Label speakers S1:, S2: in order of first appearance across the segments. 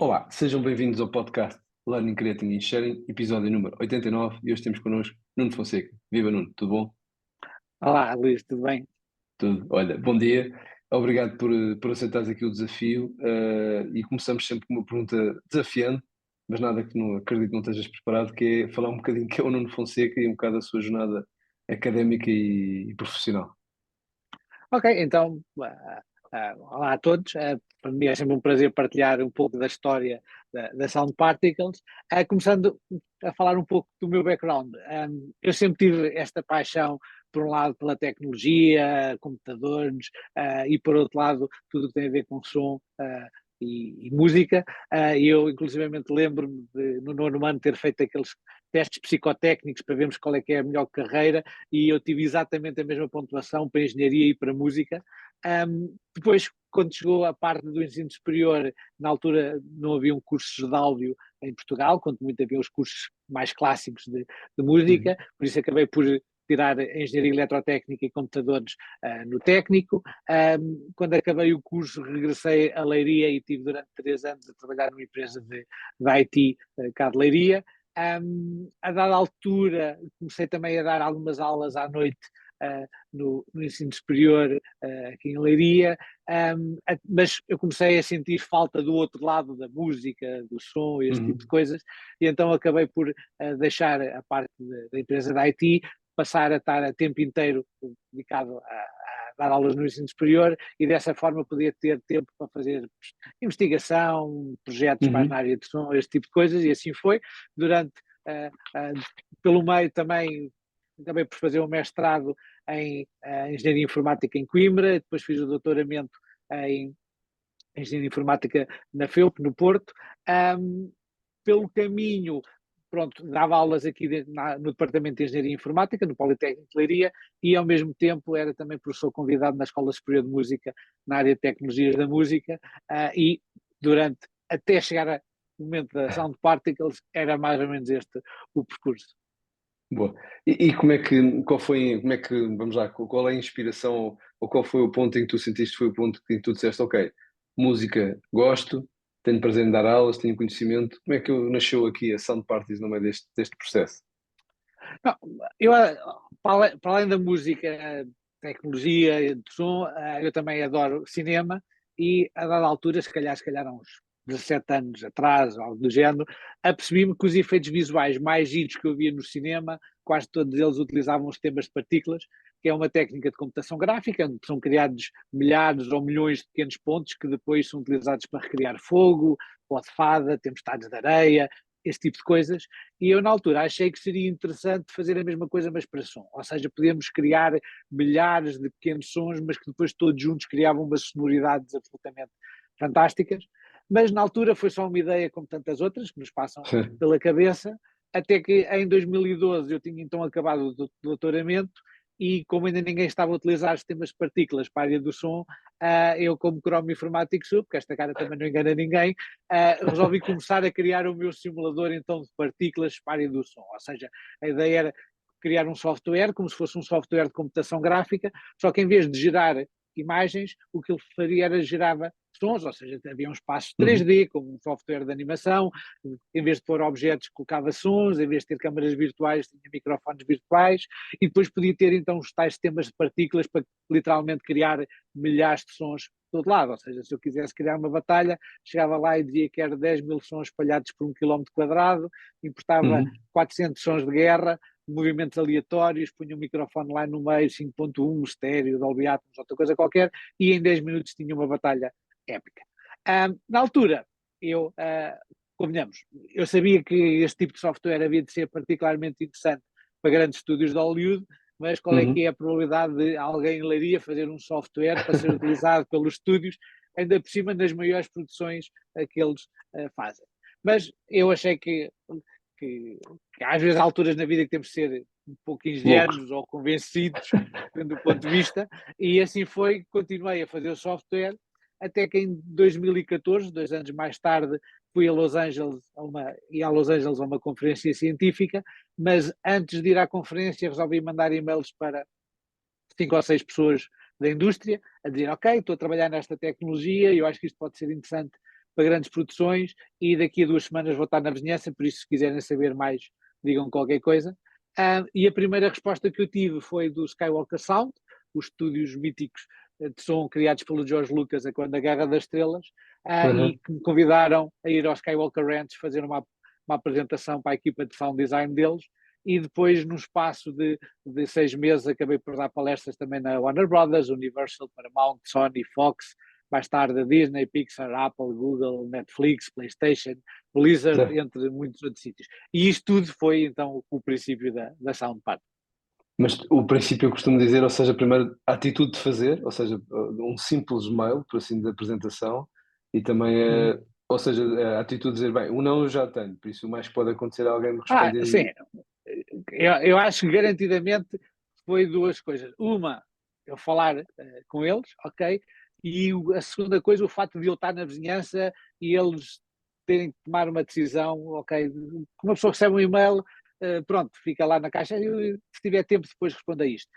S1: Olá, sejam bem-vindos ao podcast Learning, Creating and Sharing, episódio número 89, e hoje temos connosco Nuno Fonseca. Viva Nuno, tudo bom?
S2: Olá, Luís, tudo bem?
S1: Tudo. Olha, bom dia, obrigado por aceitares aqui o desafio e começamos sempre com uma pergunta desafiante, mas nada que não acredito que não estejas preparado, que é falar um bocadinho que é o Nuno Fonseca e um bocado da sua jornada académica e profissional.
S2: Ok, então, olá a todos. Para mim é sempre um prazer partilhar um pouco da história da Sound Particles. Começando a falar um pouco do meu background. Eu sempre tive esta paixão, por um lado, pela tecnologia, computadores, e por outro lado, tudo o que tem a ver com som, e música. E eu, inclusivamente, lembro-me de, no nono ano, ter feito aqueles testes psicotécnicos para vermos qual é que é a melhor carreira, e eu tive exatamente a mesma pontuação para engenharia e para música. Depois, quando chegou a parte do ensino superior, na altura não havia um curso de áudio em Portugal, quanto muito havia os cursos mais clássicos de música,
S1: Uhum.
S2: por isso acabei por tirar engenharia eletrotécnica e computadores no técnico. Quando acabei o curso, regressei a Leiria e tive durante 3 anos a trabalhar numa empresa de IT cá de Leiria. A dada altura, comecei também a dar algumas aulas à noite no ensino superior aqui em Leiria, mas eu comecei a sentir falta do outro lado da música, do som, este tipo de
S1: Uhum.
S2: coisas, e então acabei por deixar a parte da empresa da IT, passar a estar a tempo inteiro dedicado a dar aulas no ensino superior, e dessa forma poder ter tempo para fazer investigação, projetos mais na
S1: Uhum.
S2: área de som, este tipo de coisas, e assim foi. Durante, uh, uh, pelo meio também, acabei por fazer um mestrado em Engenharia Informática em Coimbra, depois fiz o doutoramento em Engenharia Informática na FEUP, no Porto. Um, Pelo caminho, pronto, dava aulas aqui no Departamento de Engenharia Informática, no Politécnico de Leiria, e ao mesmo tempo era também professor convidado na Escola Superior de Música, na área de Tecnologias da Música, e durante, até chegar ao momento da Sound Particles, era mais ou menos este o percurso.
S1: Boa. E qual foi, vamos lá, qual é a inspiração ou qual foi o ponto em que tu sentiste foi o ponto em que tu disseste, ok, música gosto, tenho prazer em dar aulas, tenho conhecimento, como é que nasceu aqui a Sound Parties no meio deste processo?
S2: Não, eu, para além da música, tecnologia, de som, eu também adoro cinema, e a dada altura, se calhar há uns 17 anos atrás, ou algo do género, apercebi-me que os efeitos visuais mais giros que eu via no cinema, quase todos eles utilizavam os temas de partículas, que é uma técnica de computação gráfica, onde são criados milhares ou milhões de pequenos pontos que depois são utilizados para recriar fogo, pó de fada, tempestades de areia, esse tipo de coisas. E eu, na altura, achei que seria interessante fazer a mesma coisa, mas para som. Ou seja, podíamos criar milhares de pequenos sons, mas que depois todos juntos criavam umas sonoridades absolutamente fantásticas. Mas na altura foi só uma ideia, como tantas outras, que nos passam pela cabeça, até que em 2012 eu tinha então acabado o doutoramento, e como ainda ninguém estava a utilizar sistemas de partículas para a área do som, eu, como cromo informático sou, porque esta cara também não engana ninguém, resolvi começar a criar o meu simulador então de partículas para a área do som. Ou seja, a ideia era criar um software, como se fosse um software de computação gráfica, só que em vez de gerar imagens, o que ele faria era gerava sons, ou seja, havia um espaço
S1: Uhum.
S2: 3D, como um software de animação, em vez de pôr objetos, colocava sons, em vez de ter câmaras virtuais, tinha microfones virtuais, e depois podia ter então os tais sistemas de partículas para literalmente criar milhares de sons de todo lado. Ou seja, se eu quisesse criar uma batalha, chegava lá e dizia que era 10 mil sons espalhados por 1 quilómetro quadrado, importava
S1: Uhum.
S2: 400 sons de guerra, movimentos aleatórios, punha um microfone lá no meio, 5.1, estéreo, Dolby Atmos, outra coisa qualquer, e em 10 minutos tinha uma batalha épica. Na altura, eu, convenhamos, eu sabia que este tipo de software havia de ser particularmente interessante para grandes estúdios de Hollywood, mas qual é que é
S1: Uhum.
S2: a probabilidade de alguém em Leiria fazer um software para ser utilizado pelos estúdios, ainda por cima nas maiores produções que eles fazem? Mas eu achei que às vezes há alturas na vida que temos de ser um pouco
S1: Loucos.
S2: ingênuos ou convencidos, do ponto de vista, e assim foi, continuei a fazer o software, até que em 2014, 2 anos mais tarde, fui a Los Angeles a Los Angeles a uma conferência científica, mas antes de ir à conferência resolvi mandar e-mails para 5 ou 6 pessoas da indústria, a dizer, ok, estou a trabalhar nesta tecnologia e eu acho que isto pode ser interessante para grandes produções e daqui a 2 semanas vou estar na vizinhança, por isso se quiserem saber mais, digam qualquer coisa. E a primeira resposta que eu tive foi do Skywalker Sound, os estúdios míticos de som criados pelo George Lucas a quando a Guerra das Estrelas, e que me convidaram a ir ao Skywalker Ranch fazer uma apresentação para a equipa de sound design deles, e depois, num espaço de 6 meses, acabei por dar palestras também na Warner Brothers, Universal, Paramount, Sony, Fox, mais tarde a Disney, Pixar, Apple, Google, Netflix, PlayStation, Blizzard, entre muitos outros sítios. E isto tudo foi, então, o princípio da Sound Party.
S1: Mas o princípio eu costumo dizer, ou seja, primeiro a atitude de fazer, ou seja, um simples mail, por assim, de apresentação, e também, ou seja, a atitude de dizer, bem, o não eu já tenho, por isso o mais que pode acontecer é alguém me responder
S2: Sim, eu acho que garantidamente foi duas coisas. Uma, eu falar com eles, ok? E a segunda coisa, o facto de eu estar na vizinhança e eles terem que tomar uma decisão, ok? Uma pessoa recebe um e-mail, pronto, fica lá na caixa, e se tiver tempo depois responda a isto.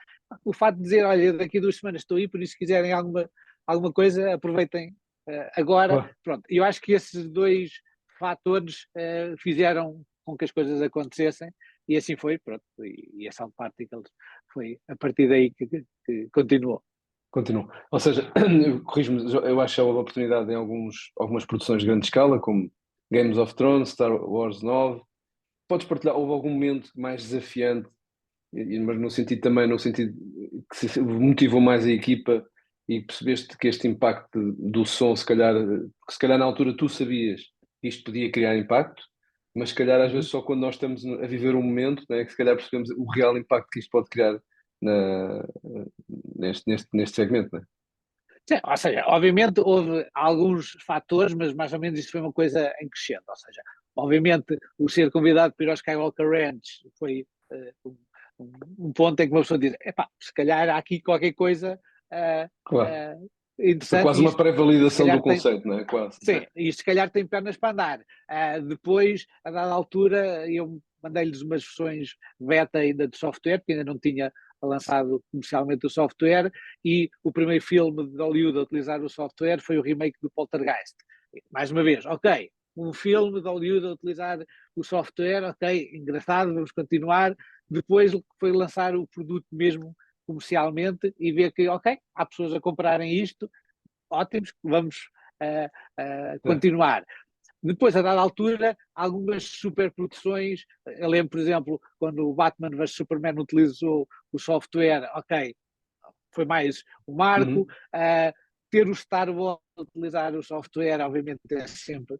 S2: O facto de dizer, olha, daqui a 2 semanas estou aí, por isso se quiserem alguma coisa, aproveitem agora.
S1: Claro.
S2: Pronto, eu acho que esses dois fatores fizeram com que as coisas acontecessem, e assim foi, pronto, e a Sound Particles foi a partir daí que continuou.
S1: Continuo. Ou seja, corrijo-me, eu acho que há oportunidade em algumas produções de grande escala, como Games of Thrones, Star Wars 9. Podes partilhar, houve algum momento mais desafiante, mas no sentido também, no sentido que se motivou mais a equipa e percebeste que este impacto do som, se calhar na altura tu sabias que isto podia criar impacto, mas se calhar às vezes só quando nós estamos a viver um momento, né, que se calhar percebemos o real impacto que isto pode criar na, neste segmento, né?
S2: Sim, ou seja, obviamente houve alguns fatores, mas mais ou menos isso foi uma coisa em crescendo. Ou seja, obviamente o ser convidado para ir ao Skywalker Ranch foi um ponto em que uma pessoa diz: epá, se calhar há aqui qualquer coisa
S1: Claro. Foi
S2: interessante
S1: quase
S2: e
S1: uma
S2: isto se
S1: pré-validação do
S2: calhar tem.
S1: conceito, não é? Quase.
S2: Sim, isto se calhar tem pernas para andar. Depois, a dada altura, eu mandei-lhes umas versões beta ainda de software, porque ainda não tinha lançado comercialmente o software, e o primeiro filme de Hollywood a utilizar o software foi o remake do Poltergeist. Mais uma vez, ok, um filme de Hollywood a utilizar o software, ok, engraçado, vamos continuar. Depois foi lançar o produto mesmo comercialmente e ver que, ok, há pessoas a comprarem isto, ótimos, vamos continuar. Depois, a dada altura, algumas superproduções, eu lembro, por exemplo, quando o Batman vs Superman utilizou o software, ok, foi mais um marco. Ter o Star Wars utilizar o software, obviamente, é sempre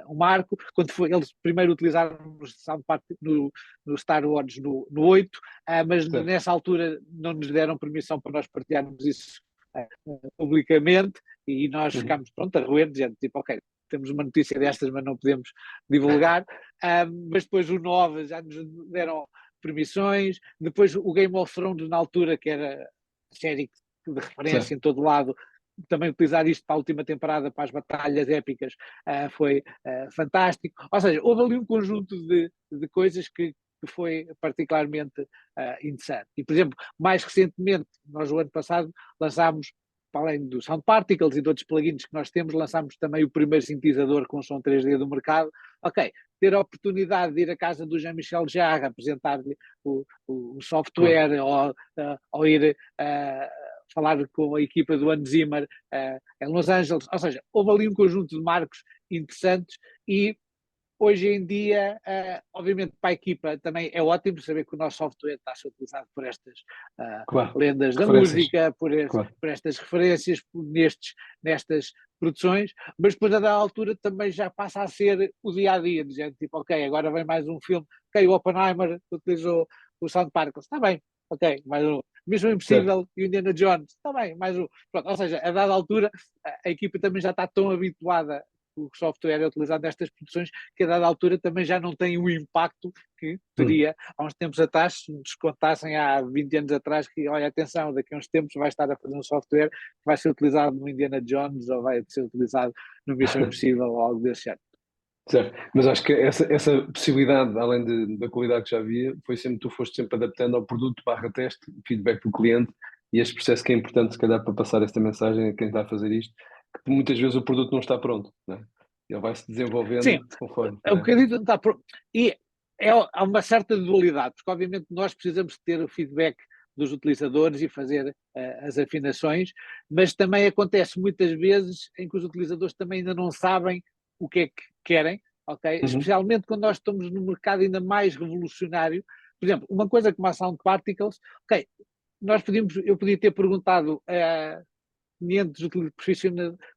S2: um marco. Quando eles primeiro utilizaram no Star Wars no 8, mas
S1: Certo.
S2: nessa altura não nos deram permissão para nós partilharmos isso publicamente, e nós ficámos, pronto, a roer, dizendo, tipo, ok, temos uma notícia destas, mas não podemos divulgar. Mas depois o 9 já nos deram permissões. Depois o Game of Thrones, na altura, que era a série de referência
S1: Certo.
S2: em todo lado, também utilizar isto para a última temporada, para as batalhas épicas, foi fantástico. Ou seja, houve ali um conjunto de coisas que foi particularmente interessante. E, por exemplo, mais recentemente, nós o ano passado lançámos, para além do Sound Particles e de outros plugins que nós temos, lançámos também o primeiro sintetizador com som 3D do mercado. Ok, ter a oportunidade de ir à casa do Jean-Michel Jarre, apresentar-lhe o software, ou ir falar com a equipa do Hans Zimmer em Los Angeles. Ou seja, houve ali um conjunto de marcos interessantes e hoje em dia, obviamente para a equipa também é ótimo saber que o nosso software está a ser utilizado por estas
S1: Claro.
S2: lendas da
S1: Referências.
S2: música,
S1: Claro.
S2: por estas referências, nestas produções, mas depois a da altura também já passa a ser o dia-a-dia, dizendo tipo, ok, agora vem mais um filme, ok, o Oppenheimer utilizou o Sound Particles, está bem, ok, mais um. Missão Impossível e o Indiana Jones, está bem, mais um. Pronto, ou seja, a dada altura a equipa também já está tão habituada o software é utilizado nestas produções, que a dada altura também já não tem o impacto que teria há uns tempos atrás, se nos contassem há 20 anos atrás que, olha, atenção, daqui a uns tempos vai estar a fazer um software que vai ser utilizado no Indiana Jones ou vai ser utilizado no Missão Impossível ou algo desse género.
S1: Certo, mas acho que essa possibilidade, além da qualidade que já havia, foi sempre, tu foste sempre adaptando ao produto barra teste, feedback do cliente, e este processo que é importante, se calhar, para passar esta mensagem a quem está a fazer isto, que muitas vezes o produto não está pronto, não é? Ele vai-se desenvolvendo
S2: Sim,
S1: conforme,
S2: é um
S1: né?
S2: bocadinho. E há uma certa dualidade, porque obviamente nós precisamos de ter o feedback dos utilizadores e fazer as afinações, mas também acontece muitas vezes em que os utilizadores também ainda não sabem o que é que querem, ok?
S1: Uhum.
S2: Especialmente quando nós estamos num mercado ainda mais revolucionário. Por exemplo, uma coisa como a Sound Particles, ok, eu podia ter perguntado a 500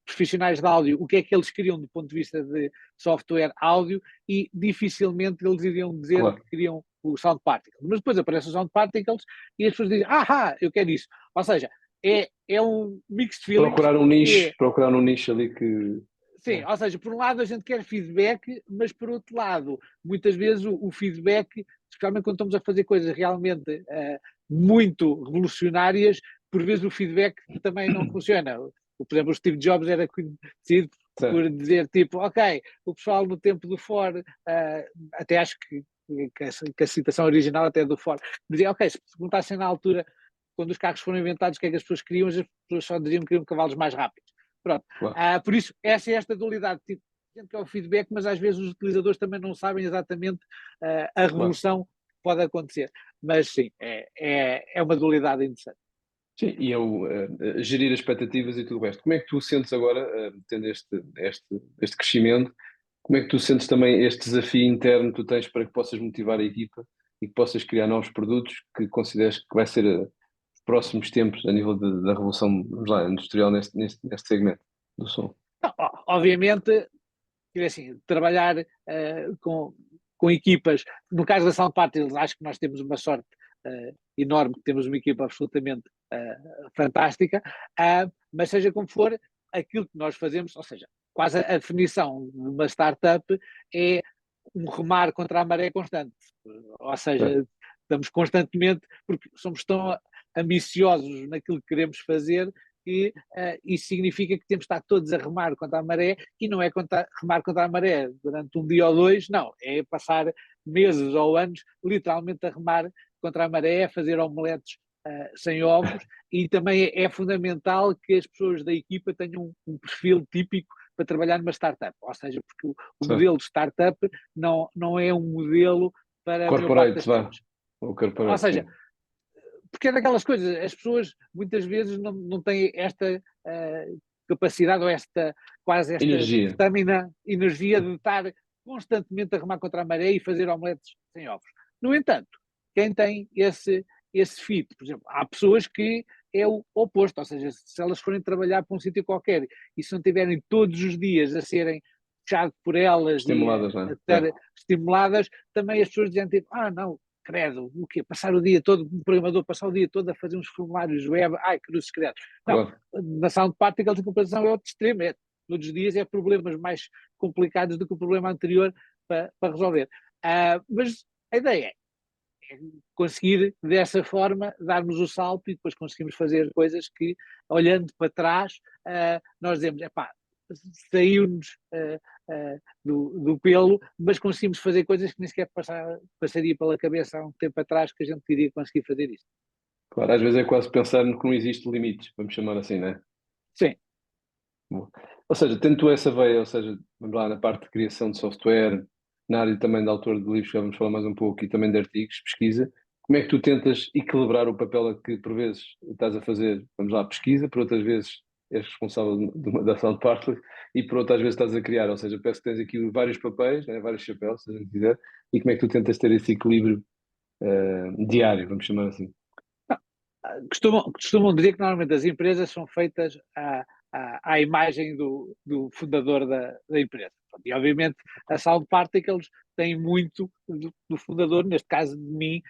S2: profissionais de áudio o que é que eles queriam do ponto de vista de software áudio e dificilmente eles iriam dizer
S1: Claro.
S2: que queriam o Sound Particles. Mas depois aparece o Sound Particles e as pessoas dizem, eu quero isso. Ou seja, é um mixed feelings, porque
S1: Procurar um nicho ali que.
S2: sim, ou seja, por um lado a gente quer feedback, mas por outro lado, muitas vezes o feedback, especialmente quando estamos a fazer coisas realmente muito revolucionárias, por vezes o feedback também não funciona. Por exemplo, o Steve Jobs era conhecido
S1: Certo.
S2: por dizer tipo, ok, o pessoal no tempo do Ford, até acho que a citação original até é do Ford, dizia, ok, se perguntassem na altura, quando os carros foram inventados, o que é que as pessoas queriam, as pessoas só diziam que queriam cavalos mais rápidos. Pronto.
S1: Claro.
S2: Por isso, essa é esta dualidade. Tipo, que é o feedback, mas às vezes os utilizadores também não sabem exatamente a
S1: Claro.
S2: revolução que pode acontecer. Mas sim, é uma dualidade interessante.
S1: Sim, e eu gerir as expectativas e tudo o resto. Como é que tu sentes agora, tendo este crescimento, como é que tu sentes também este desafio interno que tu tens para que possas motivar a equipa e que possas criar novos produtos que consideres que vai ser os próximos tempos a nível da revolução, vamos lá, industrial neste segmento do som?
S2: Não, obviamente, assim, trabalhar com equipas, no caso da Sound Party, acho que nós temos uma sorte enorme, temos uma equipa absolutamente fantástica, mas seja como for, aquilo que nós fazemos, ou seja, quase a definição de uma startup é um remar contra a maré constante, ou
S1: Certo.
S2: seja, estamos constantemente, porque somos tão ambiciosos naquilo que queremos fazer, que isso significa que temos de estar todos a remar contra a maré, e não é remar contra a maré durante um dia ou dois, não, é passar meses ou anos literalmente a remar contra a maré, a fazer omeletes sem ovos, e também é fundamental que as pessoas da equipa tenham um perfil típico para trabalhar numa startup, ou seja, porque o
S1: Certo.
S2: modelo de startup não é um modelo para a maior parte
S1: Corporate,
S2: das
S1: vá.
S2: pessoas.
S1: O
S2: Ou
S1: corporate,
S2: seja,
S1: sim.
S2: porque é daquelas coisas, as pessoas muitas vezes não têm esta capacidade ou esta
S1: Energia.
S2: estamina, energia de estar constantemente a remar contra a maré e fazer omeletes sem ovos. No entanto, quem tem esse fit, por exemplo, há pessoas que é o oposto, ou seja, se elas forem trabalhar para um sítio qualquer e se não tiverem todos os dias a serem puxado por elas e
S1: Estimuladas,
S2: a
S1: não é?
S2: estar estimuladas, também as pessoas dizem tipo, não, credo, o quê? Passar o dia todo, um programador passar o dia todo a fazer uns formulários web, cruzes credo. Não,
S1: Claro.
S2: na Sound Particles a comparação é outro extremo, todos os dias é problemas mais complicados do que o problema anterior para resolver. Mas a ideia é conseguir dessa forma darmos o salto e depois conseguimos fazer coisas que, olhando para trás, nós dizemos, saiu-nos do pelo, mas conseguimos fazer coisas que nem sequer passaria pela cabeça há um tempo atrás que a gente iria conseguir fazer isso.
S1: Claro, às vezes é quase pensar que não existe limites, vamos chamar assim, não é?
S2: Sim,
S1: Bom. Ou seja, tendo tu essa veia, ou seja, vamos lá na parte de criação de software, na área também de autor de livros, já vamos falar mais um pouco, e também de artigos, pesquisa, como é que tu tentas equilibrar o papel que por vezes estás a fazer, vamos lá, pesquisa, por outras vezes és responsável de uma da ação de parte e por outras vezes estás a criar, ou seja, parece que tens aqui vários papéis, né, vários chapéus, se a gente quiser, e como é que tu tentas ter esse equilíbrio diário, vamos chamar assim.
S2: costumam dizer que normalmente as empresas são feitas à imagem do fundador da empresa. E obviamente a Sound Particles tem muito do fundador, neste caso de mim,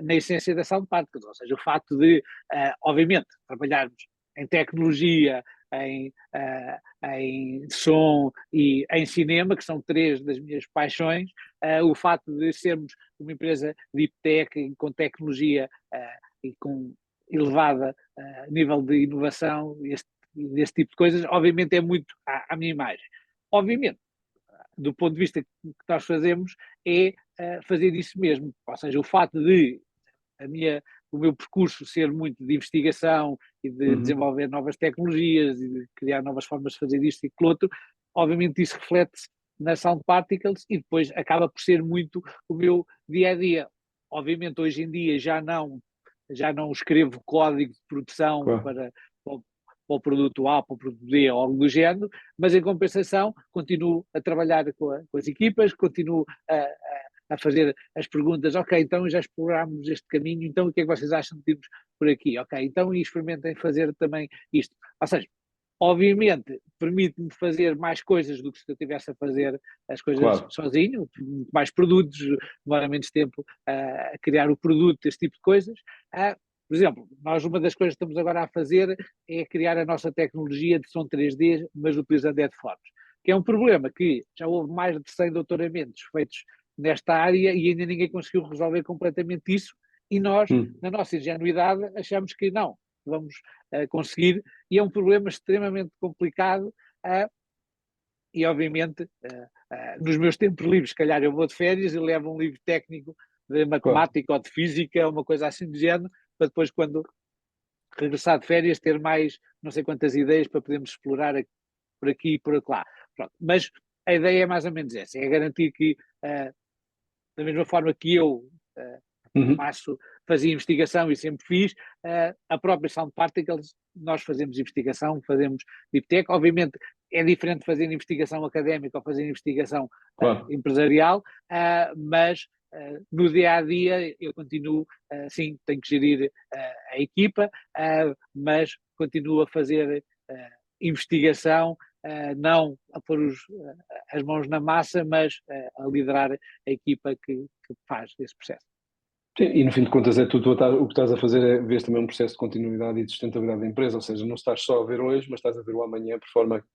S2: na essência da Sound Particles, ou seja, o facto de, obviamente, trabalharmos em tecnologia, em som e em cinema, que são três das minhas paixões, o facto de sermos uma empresa deep tech com tecnologia e com elevada nível de inovação e este tipo de coisas, obviamente é muito à minha imagem. Obviamente, do ponto de vista que nós fazemos, é fazer isso mesmo. Ou seja, o fato de o meu percurso ser muito de investigação e de
S1: Uhum.
S2: desenvolver novas tecnologias e de criar novas formas de fazer isto e aquilo outro, obviamente isso reflete-se na Sound Particles e depois acaba por ser muito o meu dia-a-dia. Obviamente hoje em dia já não escrevo código de produção
S1: Claro,
S2: para o produto A, para o produto B ou algo do género, mas em compensação continuo a trabalhar com as equipas, continuo a fazer as perguntas, ok, então já explorámos este caminho, então o que é que vocês acham de irmos por aqui? Ok, então experimentem fazer também isto. Ou seja, obviamente permite-me fazer mais coisas do que se eu estivesse a fazer as coisas
S1: claro.
S2: sozinho, mais produtos, demora menos tempo a criar o produto, esse tipo de coisas. Por exemplo, nós uma das coisas que estamos agora a fazer é criar a nossa tecnologia de som 3D, mas utilizando headphones, que é um problema que já houve mais de 100 doutoramentos feitos nesta área e ainda ninguém conseguiu resolver completamente isso, e nós,
S1: Hum.
S2: na nossa ingenuidade, achamos que não, vamos conseguir, e é um problema extremamente complicado, e obviamente nos meus tempos livres, se calhar eu vou de férias e levo um livro técnico de
S1: Claro.
S2: matemática ou de física, uma coisa assim do género, para depois quando regressar de férias ter mais não sei quantas ideias para podermos explorar por aqui e por lá. Pronto. Mas a ideia é mais ou menos essa, é garantir que da mesma forma que eu
S1: Uhum.
S2: fazia investigação e sempre fiz, a própria Sound Particles, nós fazemos investigação, fazemos deep tech, obviamente é diferente fazer investigação académica ou fazer investigação
S1: Claro.
S2: empresarial, mas no dia a dia eu continuo, sim, tenho que gerir a equipa, mas continuo a fazer investigação, não a pôr as mãos na massa, mas a liderar a equipa que faz esse processo.
S1: Sim, e no fim de contas é o que estás a fazer é ver também um processo de continuidade e de sustentabilidade da empresa, ou seja, não estás só a ver hoje, mas estás a ver o amanhã por forma que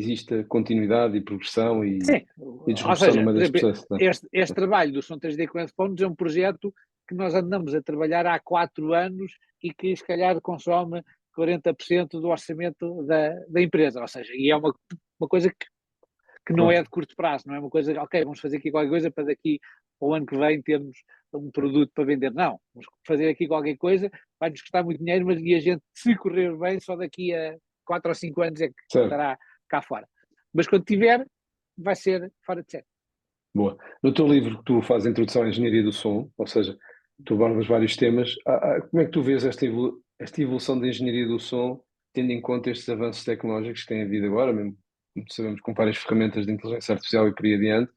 S1: exista continuidade e progressão
S2: Sim,
S1: e
S2: ou
S1: disrupção no
S2: seja,
S1: meio
S2: por
S1: desse
S2: exemplo,
S1: processo, né?
S2: este trabalho do Som 3D com headphones é um projeto que nós andamos a trabalhar há 4 anos e que se calhar consome 40% do orçamento da empresa, ou seja, e é uma coisa que não é
S1: Claro,
S2: de curto prazo, não é uma coisa, ok, vamos fazer aqui qualquer coisa para daqui ao ano que vem termos um produto para vender. Não, vamos fazer aqui qualquer coisa, vai-nos custar muito dinheiro, mas e a gente, se correr bem, só daqui a 4 ou 5 anos é que
S1: certo,
S2: estará cá fora. Mas quando tiver, vai ser fora de série.
S1: boa. No teu livro que tu fazes a introdução à engenharia do som, ou seja, tu abordas vários temas, como é que tu vês esta evolução da engenharia do som, tendo em conta estes avanços tecnológicos que têm havido agora, mesmo como sabemos com várias ferramentas de inteligência artificial e por aí adiante,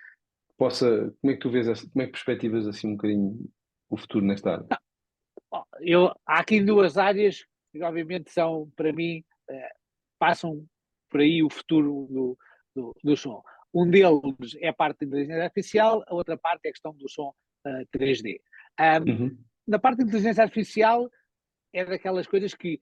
S1: como é que tu vês, como é que perspectivas assim um bocadinho o futuro nesta área?
S2: Há aqui 2 áreas que obviamente são, para mim, passam por aí o futuro do som. Um deles é a parte da inteligência artificial, a outra parte é a questão do som 3D.
S1: Uhum,
S2: Na parte da inteligência artificial é daquelas coisas que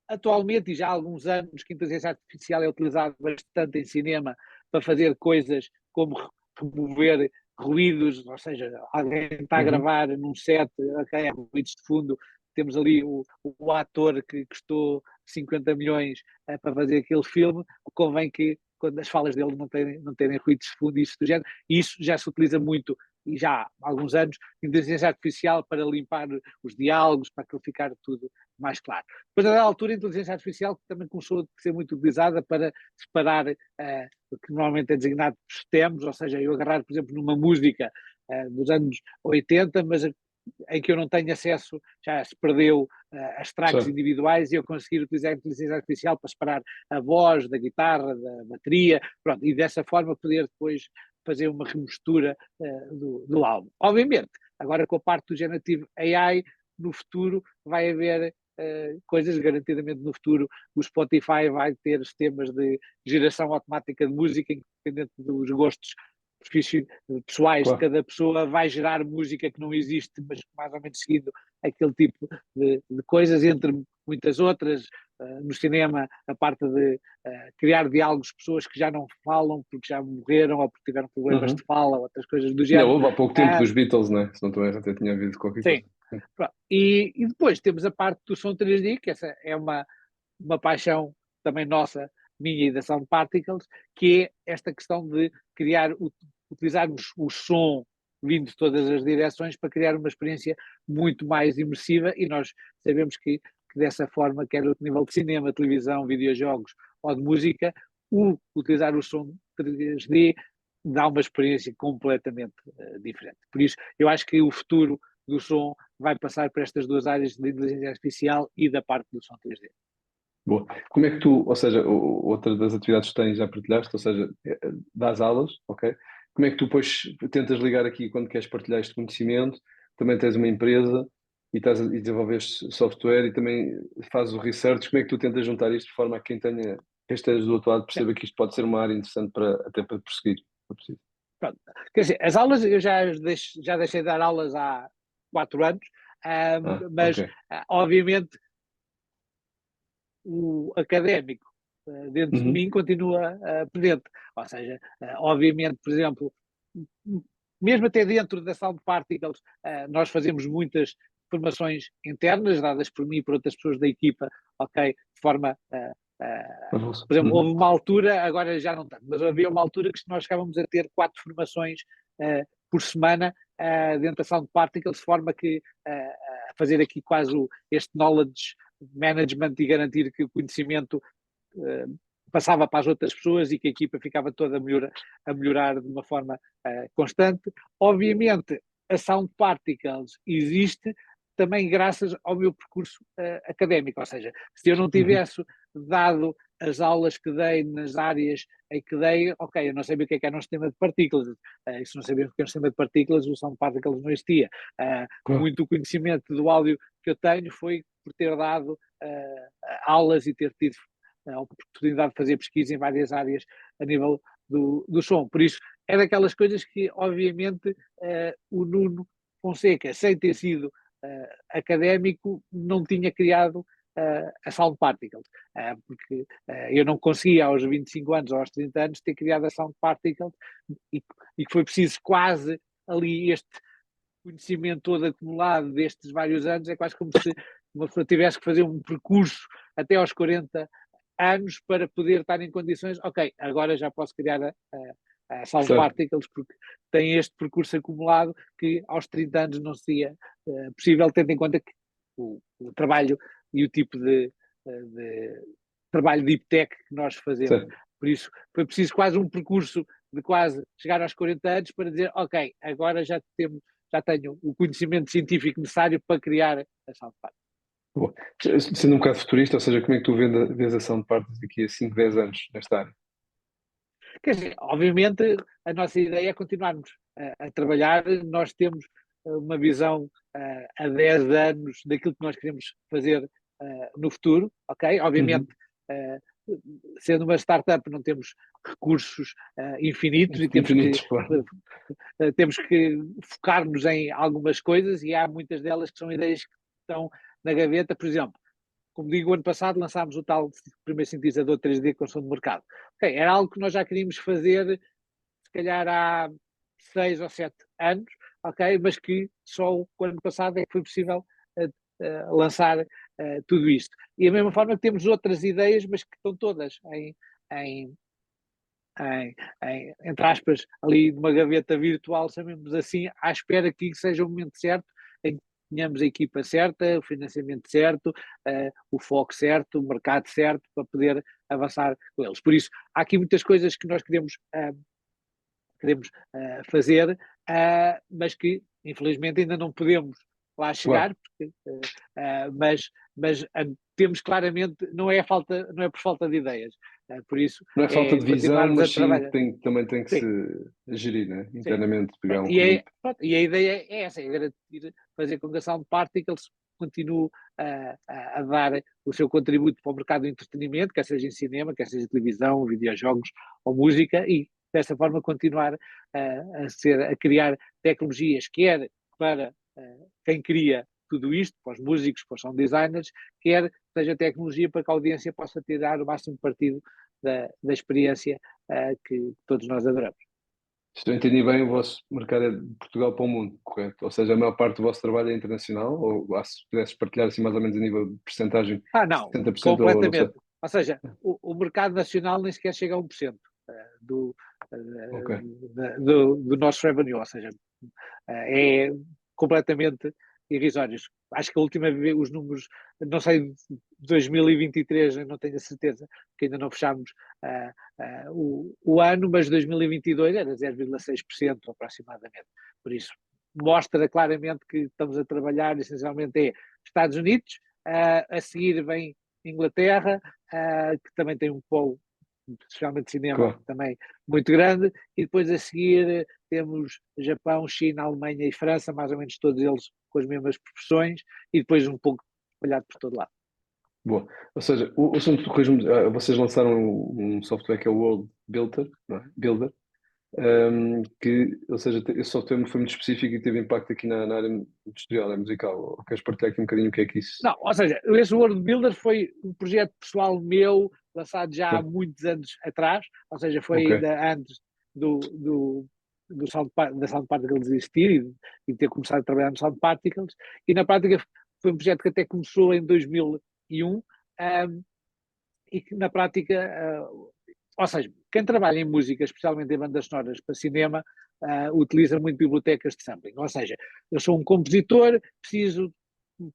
S2: atualmente, e já há alguns anos, que a inteligência artificial é utilizada bastante em cinema para fazer coisas como remover ruídos, ou seja, alguém está a
S1: uhum,
S2: gravar num set, ok, há ruídos de fundo, temos ali o ator que custou 50 milhões para fazer aquele filme, convém que quando as falas dele não terem ruídos de fundo e isso do género, e isso já se utiliza muito, e já há alguns anos, inteligência artificial para limpar os diálogos, para aquilo ficar tudo mais claro. Depois, a dada altura, a inteligência artificial também começou a ser muito utilizada para separar o que normalmente é designado por stems, ou seja, eu agarrar, por exemplo, numa música dos anos 80, mas em que eu não tenho acesso, já se perdeu as tracks
S1: certo.
S2: individuais e eu conseguir utilizar a inteligência artificial para separar a voz da guitarra, da bateria, pronto, e dessa forma poder depois fazer uma remistura do álbum. Obviamente, agora com a parte do Generative AI, no futuro vai haver coisas, garantidamente no futuro o Spotify vai ter sistemas de geração automática de música, independente dos gostos pessoais de
S1: Claro.
S2: cada pessoa, vai gerar música que não existe, mas mais ou menos seguindo aquele tipo de coisas, entre muitas outras. No cinema, a parte de criar diálogos, pessoas que já não falam porque já morreram ou porque tiveram problemas de
S1: Uhum.
S2: fala, outras coisas do
S1: Ainda
S2: género.
S1: houve há pouco tempo
S2: Uh,
S1: dos Beatles, né? Se não estou errado, até tinha havido qualquer
S2: sim.
S1: coisa. Sim.
S2: E depois temos a parte do som 3D, que essa é uma paixão também nossa, minha e da Sound Particles, que é esta questão de utilizarmos o som vindo de todas as direções para criar uma experiência muito mais imersiva e nós sabemos que dessa forma, quer o nível de cinema, televisão, videojogos ou de música, utilizar o som 3D dá uma experiência completamente diferente. Por isso, eu acho que o futuro do som vai passar por estas duas áreas de inteligência artificial e da parte do som 3D.
S1: Boa. Como é que tu, ou seja, outra das atividades que tens já partilhaste, ou seja, dás aulas, ok? Como é que tu depois tentas ligar aqui quando queres partilhar este conhecimento? Também tens uma empresa e desenvolves software e também fazes o research. Como é que tu tentas juntar isto de forma a quem esteja do outro lado perceba que isto pode ser uma área interessante até para prosseguir?
S2: Pronto. Quer dizer, as aulas, eu já deixei de dar aulas há 4 anos,
S1: Ok.
S2: mas obviamente o académico dentro de
S1: Uhum.
S2: mim continua presente. Ou seja, obviamente, por exemplo, mesmo até dentro da Sound Particles, nós fazemos muitas formações internas, dadas por mim e por outras pessoas da equipa, ok, de forma. Por exemplo, houve uma altura, agora já não tanto, mas havia uma altura que nós chegávamos a ter 4 formações por semana dentro da Sound Particles, de forma que fazer aqui quase este knowledge management e garantir que o conhecimento passava para as outras pessoas e que a equipa ficava toda a melhorar de uma forma constante. Obviamente, a Sound Particles existe também graças ao meu percurso académico, ou seja, se eu não tivesse dado as aulas que dei nas áreas em que dei, ok, eu não sabia o que era um sistema de partículas, e se não sabia o que era um sistema de partículas, o Sound Particles não existia. Muito o conhecimento do áudio que eu tenho foi por ter dado aulas e ter tido a oportunidade de fazer pesquisa em várias áreas a nível do som. Por isso, é daquelas coisas que, obviamente, o Nuno Fonseca, sem ter sido académico, não tinha criado a Sound Particles, porque eu não conseguia aos 25 anos ou aos 30 anos ter criado a Sound Particles e que foi preciso quase ali este conhecimento todo acumulado destes vários anos, é quase como se uma pessoa tivesse que fazer um percurso até aos 40 anos para poder estar em condições, ok, agora já posso criar a Sound Particles, porque tem este percurso acumulado que aos 30 anos não seria possível, tendo em conta que o trabalho e o tipo de trabalho deep tech que nós fazemos.
S1: Certo.
S2: Por isso, foi preciso quase um percurso de quase chegar aos 40 anos para dizer, ok, agora já tenho o conhecimento científico necessário para criar a Sound Particles.
S1: Boa. Sendo um bocado futurista, ou seja, como é que tu vês a Sound Particles daqui a 5, 10 anos nesta área?
S2: Quer dizer, obviamente a nossa ideia é continuarmos a trabalhar, nós temos uma visão a 10 anos daquilo que nós queremos fazer no futuro, ok? Obviamente, sendo uma startup não temos recursos infinitos e
S1: Infinitos, claro.
S2: temos que focar-nos em algumas coisas e há muitas delas que são ideias que estão na gaveta, por exemplo, como digo, o ano passado lançámos o tal primeiro sintetizador 3D com som de mercado. Okay, era algo que nós já queríamos fazer, se calhar há 6 ou 7 anos, ok, mas que só o ano passado é que foi possível lançar tudo isto. E da mesma forma que temos outras ideias, mas que estão todas em, entre aspas, ali numa gaveta virtual, chamemos assim, à espera que seja o momento certo em que tenhamos a equipa certa, o financiamento certo, o foco certo, o mercado certo, para poder avançar com eles. Por isso, há aqui muitas coisas que nós queremos fazer, mas que, infelizmente, ainda não podemos lá chegar,
S1: Claro.
S2: porque, mas temos claramente, não é por falta de ideias, por isso
S1: Não é falta
S2: é
S1: de visão,
S2: continuarmos a
S1: mas sim
S2: trabalhar.
S1: também tem que se
S2: Sim,
S1: gerir, né?
S2: sim.
S1: Internamente, pegar
S2: Pronto,
S1: um produto.
S2: e a ideia é essa, é garantir, fazer com que a Sound Particles continue a dar o seu contributo para o mercado do entretenimento, quer seja em cinema, quer seja em televisão, videojogos ou música, e dessa forma continuar a criar tecnologias, quer para quem cria tudo isto, para os músicos, para os sound designers, quer seja tecnologia para que a audiência possa tirar o máximo partido da experiência que todos nós adoramos.
S1: Se eu entendi bem, o vosso mercado é de Portugal para o mundo, correto? Ou seja, a maior parte do vosso trabalho é internacional? Ou se pudesses partilhar assim mais ou menos a nível de percentagem,
S2: Não,
S1: 70% ou...
S2: completamente. Ou seja, o mercado nacional nem sequer chega a 1% do,
S1: Ok.
S2: do nosso revenue, ou seja, é completamente irrisórios. Acho que a última vez, os números, não sei, de 2023, eu não tenho a certeza, porque ainda não fechámos o ano, mas 2022 era 0,6% aproximadamente. Por isso, mostra claramente que estamos a trabalhar, essencialmente é Estados Unidos, a seguir vem Inglaterra, que também tem um polo, especialmente cinema,
S1: Claro.
S2: também muito grande, e depois a seguir temos Japão, China, Alemanha e França, mais ou menos todos eles com as mesmas proporções, e depois um pouco espalhado por todo lado.
S1: Boa. Ou seja, o assunto do corrijo-me, vocês lançaram um software que é o World Builder, não é? Builder, ou seja, esse software foi muito específico e teve impacto aqui na área industrial, musical. Ou queres partilhar aqui um bocadinho o que é que isso...
S2: Não, ou seja, esse World Builder foi um projeto pessoal meu, lançado já há
S1: Ok,
S2: muitos anos atrás, ou seja, foi
S1: ok,
S2: ainda antes do da Sound Particles existir e ter começado a trabalhar no Sound Particles, e na prática foi um projeto que até começou em 2001, e que na prática, ou seja, quem trabalha em música, especialmente em bandas sonoras para cinema, utiliza muito bibliotecas de sampling. Ou seja, eu sou um compositor, preciso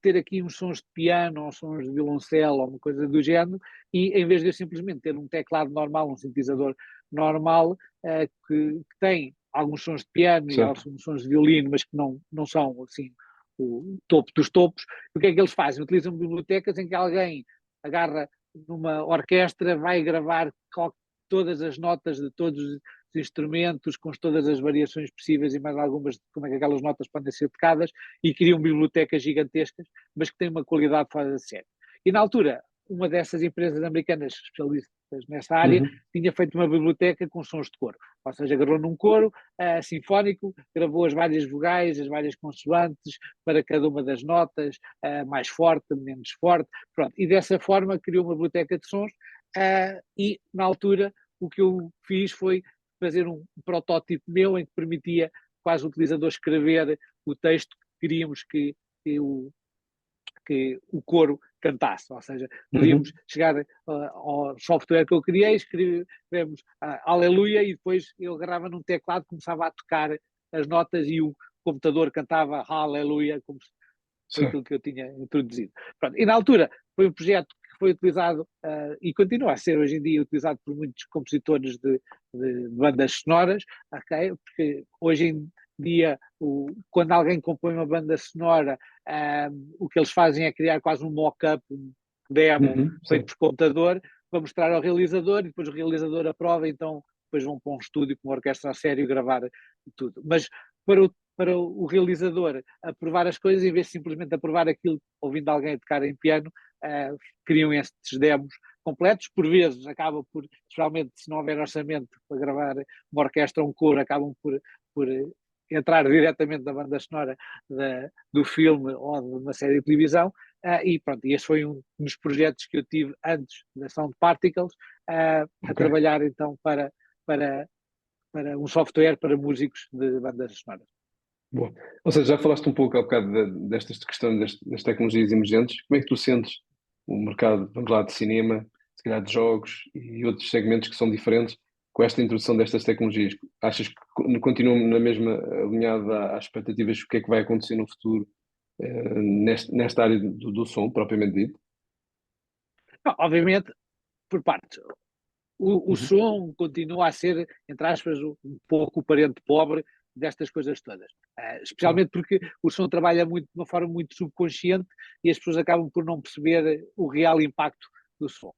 S2: ter aqui uns sons de piano, ou sons de violoncelo, ou uma coisa do género, e em vez de eu simplesmente ter um teclado normal, um sintetizador normal, que tem alguns sons de piano e
S1: certo.
S2: alguns sons de violino, mas que não são assim o topo dos topos, o que é que eles fazem? Utilizam bibliotecas em que alguém agarra numa orquestra, vai gravar todas as notas de todos os instrumentos, com todas as variações possíveis e mais algumas de como é que aquelas notas podem ser tocadas, e criam bibliotecas gigantescas, mas que têm uma qualidade fora de série. E na altura, uma dessas empresas americanas especialistas nessa área
S1: Uhum.
S2: tinha feito uma biblioteca com sons de coro, ou seja, agarrou num coro sinfónico, gravou as várias vogais, as várias consoantes para cada uma das notas, mais forte, menos forte, pronto, e dessa forma criou uma biblioteca de sons, e na altura o que eu fiz foi fazer um protótipo meu em que permitia quase o utilizador escrever o texto que queríamos que o coro cantasse, ou seja, podíamos
S1: Uhum.
S2: chegar ao software que eu criei, escrevemos Aleluia, e depois eu agarrava num teclado, começava a tocar as notas e o computador cantava Aleluia, como foi
S1: Certo.
S2: aquilo que eu tinha introduzido. Pronto, e na altura foi um projeto que foi utilizado e continua a ser hoje em dia utilizado por muitos compositores de bandas sonoras, okay? Porque hoje em dia, quando alguém compõe uma banda sonora, o que eles fazem é criar quase um mock-up, um demo
S1: Uhum.
S2: feito
S1: Certo.
S2: por computador, para mostrar ao realizador, e depois o realizador aprova, então depois vão para um estúdio com uma orquestra a sério gravar tudo. Mas para o realizador aprovar as coisas, em vez de simplesmente aprovar aquilo ouvindo alguém tocar em piano, criam estes demos completos. Por vezes acaba por, especialmente se não houver orçamento para gravar uma orquestra ou um coro, acabam por entrar diretamente na banda sonora do filme ou de uma série de televisão, e pronto, e este foi um dos projetos que eu tive antes da Sound Particles, a
S1: Ok.
S2: trabalhar então para, para um software para músicos de bandas sonoras.
S1: Boa. Ou seja, já falaste um pouco há bocado destas questões das tecnologias emergentes. Como é que tu sentes o mercado, vamos lá, de cinema, se calhar de jogos e outros segmentos que são diferentes com esta introdução destas tecnologias? Achas que continuam na mesma alinhada às expectativas do que é que vai acontecer no futuro, nesta área do som, propriamente dito?
S2: Não, obviamente, por partes. O
S1: Uhum.
S2: som continua a ser, entre aspas, um pouco o parente pobre destas coisas todas.
S1: Claro.
S2: Especialmente porque o som trabalha muito de uma forma muito subconsciente, e as pessoas acabam por não perceber o real impacto do som.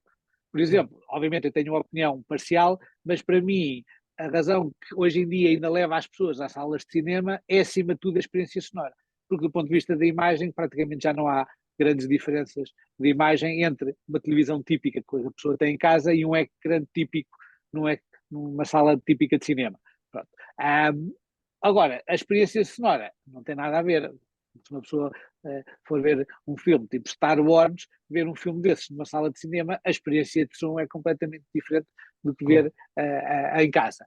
S2: Por
S1: Claro.
S2: exemplo, obviamente eu tenho uma opinião parcial, mas para mim a razão que hoje em dia ainda leva as pessoas às salas de cinema é, acima de tudo, a experiência sonora. Porque do ponto de vista da imagem, praticamente já não há grandes diferenças de imagem entre uma televisão típica que a pessoa tem em casa e um ecrã típico numa sala típica de cinema. Pronto. Agora, a experiência sonora não tem nada a ver. Se uma pessoa for ver um filme tipo Star Wars, ver um filme desses numa sala de cinema, a experiência de som é completamente diferente do que ver
S1: Claro.
S2: em casa.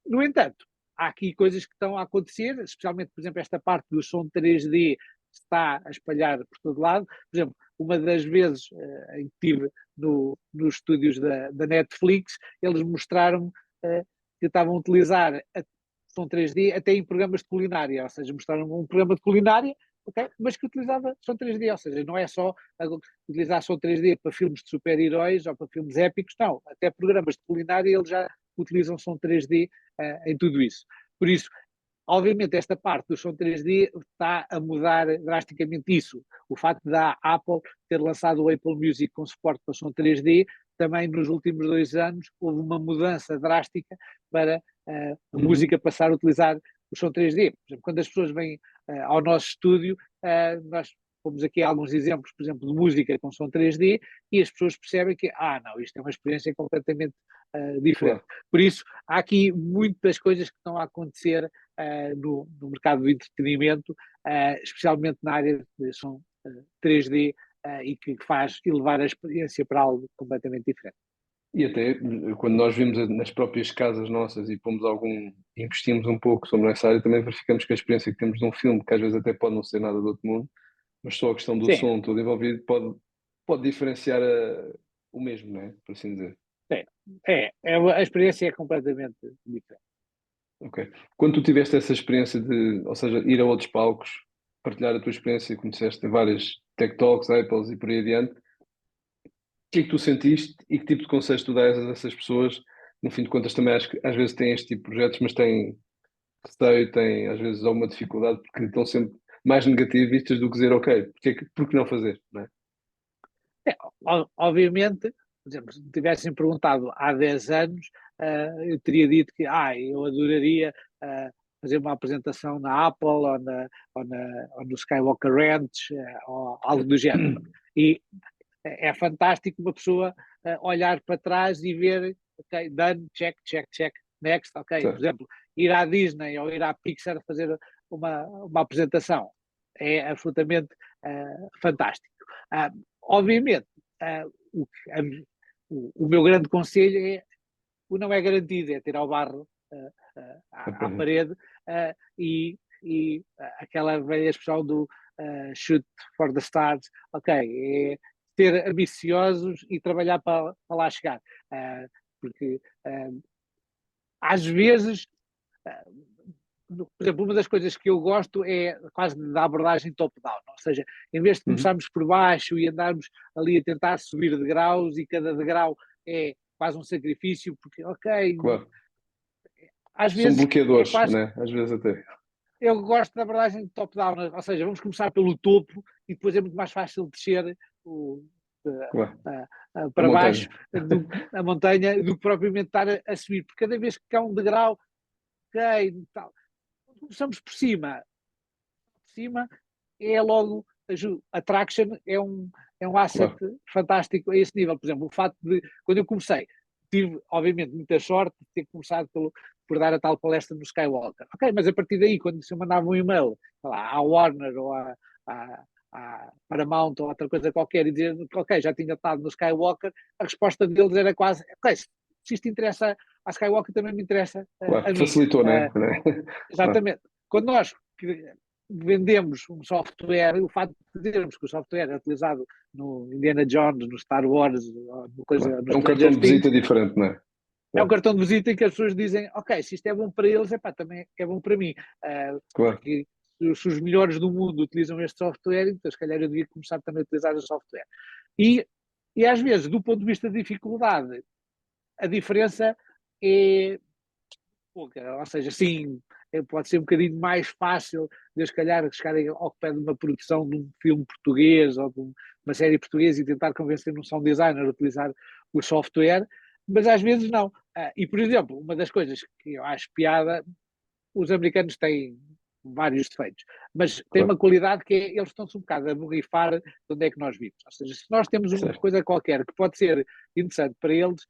S2: No entanto, há aqui coisas que estão a acontecer, especialmente, por exemplo, esta parte do som 3D está a espalhar por todo lado. Por exemplo, uma das vezes em que estive nos estúdios da Netflix, eles mostraram que estavam a utilizar som 3D até em programas de culinária, ou seja, mostraram um programa de culinária ok? Mas que utilizava som 3D, ou seja, não é só utilizar som 3D para filmes de super-heróis ou para filmes épicos, não, até programas de culinária eles já utilizam som 3D em tudo isso. Por isso, obviamente, esta parte do som 3D está a mudar drasticamente isso. O facto da Apple ter lançado o Apple Music com suporte para som 3D, também nos últimos 2 anos houve uma mudança drástica para a música passar a utilizar o som 3D. Por exemplo, quando as pessoas vêm ao nosso estúdio, nós pomos aqui alguns exemplos, por exemplo, de música com som 3D e as pessoas percebem que, não, isto é uma experiência completamente diferente.
S1: Claro.
S2: Por isso, há aqui muitas coisas que estão a acontecer no mercado do entretenimento, especialmente na área de som 3D, e que faz elevar a experiência para algo completamente diferente.
S1: E até quando nós vimos nas próprias casas nossas e investimos um pouco sobre essa área, também verificamos que a experiência que temos de um filme, que às vezes até pode não ser nada do outro mundo, mas só a questão do
S2: Sim,
S1: som todo envolvido pode diferenciar o mesmo, não é? Por assim dizer.
S2: a experiência é completamente diferente.
S1: Ok. Quando tu tiveste essa experiência ou seja, ir a outros palcos, partilhar a tua experiência, como disseste, em várias Tech Talks, Apples e por aí adiante, o que é que tu sentiste e que tipo de conselhos tu dás a essas pessoas? No fim de contas, também acho que às vezes têm este tipo de projetos, mas têm receio, têm às vezes alguma dificuldade porque estão sempre mais negativistas do que dizer, ok, por que não fazer, não é?
S2: Obviamente, por exemplo, se me tivessem perguntado há 10 anos, eu teria dito que eu adoraria fazer uma apresentação na Apple ou no Skywalker Ranch, ou algo do género. E é fantástico uma pessoa olhar para trás e ver, ok, done, check, check, check, next, ok. Por
S1: Certo.
S2: exemplo, ir à Disney ou ir à Pixar fazer uma apresentação é absolutamente fantástico. Obviamente, o meu grande conselho é o não é garantido, é tirar o barro à parede e aquela velha expressão do shoot for the stars, ok, é ser ambiciosos e trabalhar para lá chegar, porque às vezes, por exemplo, uma das coisas que eu gosto é quase da abordagem top-down, ou seja, em vez de
S1: Uhum.
S2: começarmos por baixo e andarmos ali a tentar subir degraus e cada degrau é quase um sacrifício, porque, ok,
S1: Claro.
S2: às
S1: São
S2: vezes é
S1: bloqueadores,
S2: quase.
S1: né? Às vezes até.
S2: Eu gosto da abordagem top-down, ou seja, vamos começar pelo topo e depois é muito mais fácil descer
S1: Claro. A
S2: para baixo
S1: montanha.
S2: a montanha do que propriamente estar a subir, porque cada vez que há um degrau, ok, tal. Começamos por cima é logo a traction é um asset
S1: Claro.
S2: fantástico a esse nível. Por exemplo, o fato de, quando eu comecei, tive, obviamente, muita sorte de ter começado por dar a tal palestra no Skywalker. Ok, mas a partir daí, quando se eu mandava um e-mail à Warner ou à Paramount ou outra coisa qualquer e dizer, ok, já tinha estado no Skywalker, a resposta deles era quase, ok, se isto interessa à Skywalker, também me interessa a
S1: Claro.
S2: mim.
S1: Facilitou, né? Claro.
S2: Exatamente. Quando nós vendemos um software, o facto de dizermos que o software é utilizado no Indiana Jones, no Star Wars,
S1: Claro.
S2: no
S1: É um cartão
S2: Stranger
S1: de
S2: Things,
S1: visita diferente, não é?
S2: é um
S1: Claro.
S2: cartão de visita em que as pessoas dizem, ok, se isto é bom para eles, também é bom para mim.
S1: Claro.
S2: Porque se os melhores do mundo utilizam este software, então se calhar eu devia começar também a utilizar o software. E, e às vezes, do ponto de vista de dificuldade, a diferença é pouca, ou seja, sim, pode ser um bocadinho mais fácil de, se calhar, chegarem ao pé de uma produção de um filme português ou de uma série portuguesa e tentar convencer um sound designer a utilizar o software, mas às vezes não. E, por exemplo, uma das coisas que eu acho piada, os americanos têm vários defeitos, mas têm uma
S1: Claro.
S2: qualidade que é, eles estão-se um bocado a borrifar de onde é que nós vivemos. Ou seja, se nós temos uma
S1: Certo.
S2: coisa qualquer que pode ser interessante para eles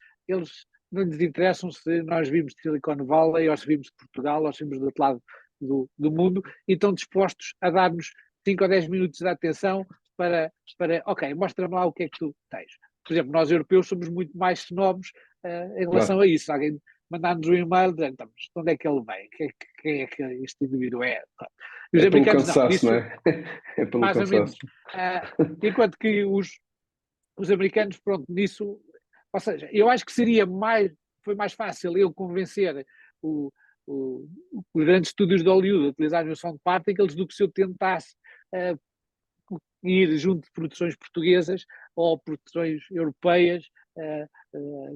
S2: não lhes interessam se nós vimos de Silicon Valley, ou se vimos de Portugal, ou se vimos do outro lado do mundo, e estão dispostos a dar-nos 5 ou 10 minutos de atenção para ok, mostra-me lá o que é que tu tens. Por exemplo, nós europeus somos muito mais snobs em relação
S1: Claro.
S2: a isso. Alguém mandar-nos um e-mail dizendo, então, de onde é que ele vem? Quem é que este indivíduo é? E os
S1: É pelo
S2: americanos não,
S1: cansaço, não
S2: nisso
S1: é? É pelo
S2: mais ou
S1: cansaço.
S2: menos. Enquanto que os americanos, pronto, nisso, ou seja, eu acho que foi mais fácil eu convencer os grandes estúdios de Hollywood a utilizarem o sound particles do que se eu tentasse ir junto de produções portuguesas ou produções europeias,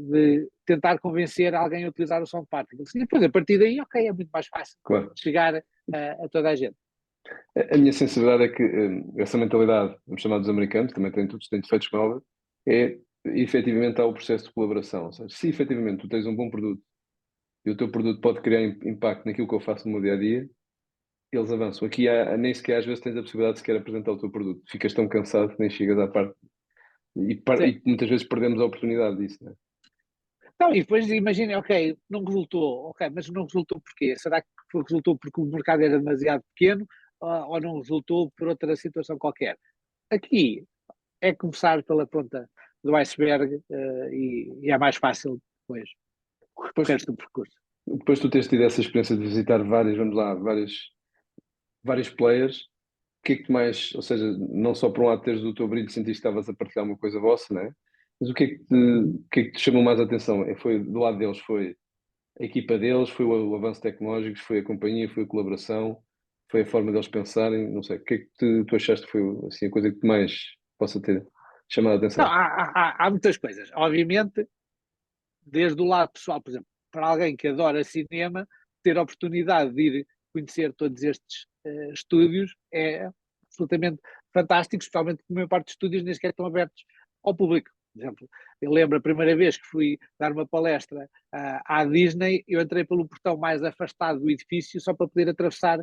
S2: de tentar convencer alguém a utilizar o Sound Particles. E depois, a partir daí, ok, é muito mais fácil
S1: Claro.
S2: chegar a toda a gente.
S1: A minha sensibilidade é que essa mentalidade, vamos chamar dos americanos, também têm todos têm defeitos como é óbvio, é efetivamente há o processo de colaboração. Ou seja, se efetivamente tu tens um bom produto e o teu produto pode criar impacto naquilo que eu faço no meu dia a dia, eles avançam. Aqui nem sequer às vezes tens a possibilidade de sequer apresentar o teu produto. Ficas tão cansado que nem chegas à parte. E muitas vezes perdemos a oportunidade disso, não é?
S2: Então, e depois imaginem, ok, não resultou, ok, mas não resultou porquê? Será que resultou porque o mercado era demasiado pequeno ou não resultou por outra situação qualquer? Aqui é começar pela ponta do iceberg e é mais fácil depois o
S1: Depois,
S2: resto do percurso.
S1: depois tu tens tido essa experiência de visitar vamos lá, vários players, o que é que tu mais, ou seja, não só por um lado teres o teu brilho, sentiste que estavas a partilhar uma coisa vossa, né? Mas o que é que te chamou mais a atenção? Foi do lado deles, foi a equipa deles, foi o avanço tecnológico, foi a companhia, foi a colaboração, foi a forma deles pensarem, não sei, o que é que tu achaste que foi assim, a coisa que mais possa ter chamado a
S2: Não,
S1: atenção?
S2: há muitas coisas. Obviamente, desde o lado pessoal, por exemplo, para alguém que adora cinema, ter a oportunidade de ir conhecer todos estes estúdios é absolutamente fantástico, especialmente porque a maior parte dos estúdios nem sequer estão abertos ao público. Por exemplo, eu lembro a primeira vez que fui dar uma palestra à Disney, eu entrei pelo portão mais afastado do edifício só para poder atravessar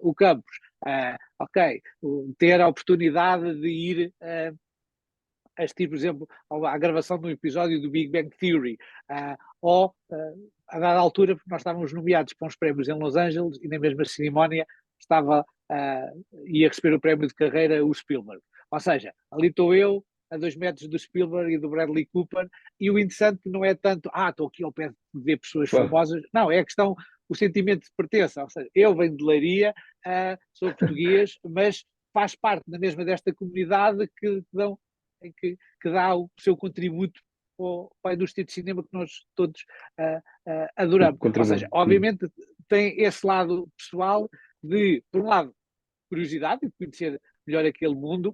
S2: o campus. Ok, ter a oportunidade de ir assistir, por exemplo, à gravação de um episódio do Big Bang Theory, ou a dada altura, porque nós estávamos nomeados para uns prémios em Los Angeles e na mesma cerimónia ia receber o prémio de carreira o Spielberg. Ou seja, ali estou eu, a 2 metros do Spielberg e do Bradley Cooper, e o interessante não é tanto, estou aqui ao pé de ver pessoas
S1: Claro,
S2: famosas, não, é a questão, o sentimento de pertença, ou seja, eu venho de Leiria, sou português, mas faz parte da mesma desta comunidade que dá o seu contributo para a indústria de cinema que nós todos adoramos. Ou
S1: contribui.
S2: seja, obviamente tem esse lado pessoal de, por um lado, curiosidade de conhecer melhor aquele mundo,